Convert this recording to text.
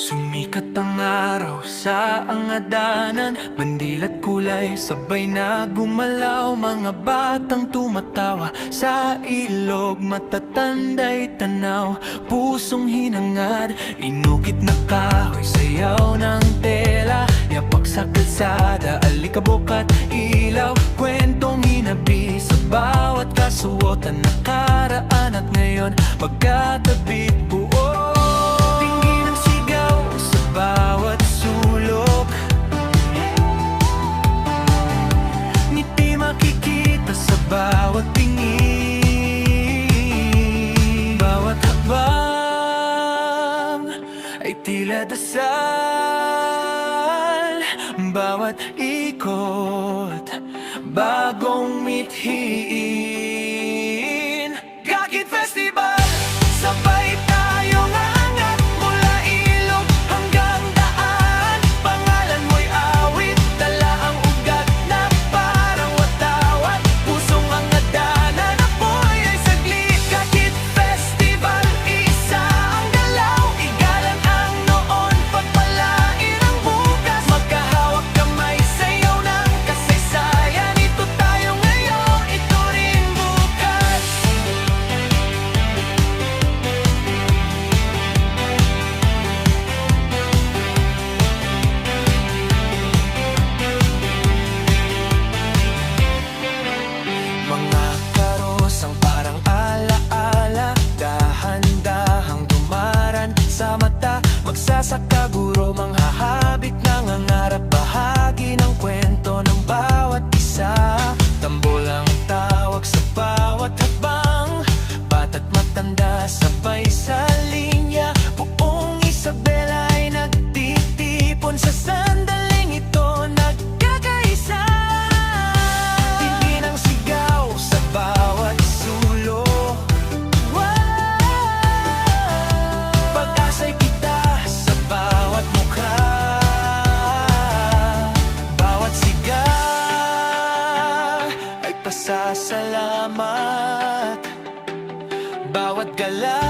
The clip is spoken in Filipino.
Sumikat ang araw sa angadanan, bandil at kulay sabay na gumalaw. Mga batang tumatawa sa ilog, matatanda'y tanaw, pusong hinangad. Inukit na kahoy, sayaw ng tela, yapak sa kalsada, alikabok at ilaw. Kwentong inabi sa bawat kasuotan, nakaraan at ngayon magkatabi buo. Bawat sulok, ngiti makikita sa bawat tingin. Bawat hakbang ay tila dasal, bawat ikot bagong mithiin. Gakit Festival, sabay tayong aangat mula ilog hanggang daan. Pangalan mo'y awit, dala ang ugat na parang watawat. Pusong angadanan, apoy ay saglit. Gakit Festival, isa ang galaw, igalan ang noon, pagpalain ang bukas. Magkahawak kamay, sayaw ng kasaysayan. Ito tayo ngayon, ito rin bukas. Mga karosang parang alaala, dahan-dahang dumaran sa mata. Magsasaka guro, manghahabit ng angarap, bahagi ng kwento ng bawat isa. Tambol ang tawag sa bawat habang, bata't matanda sabay sa linya. Buong Isabela ay nagtitipon sa sandaling ito, nagkakaisa. Tindi ng sigaw sa bawat sulok, pag-asa'y kita sa bawat mukha. Bawat siga ay pasasalamat, bawat gala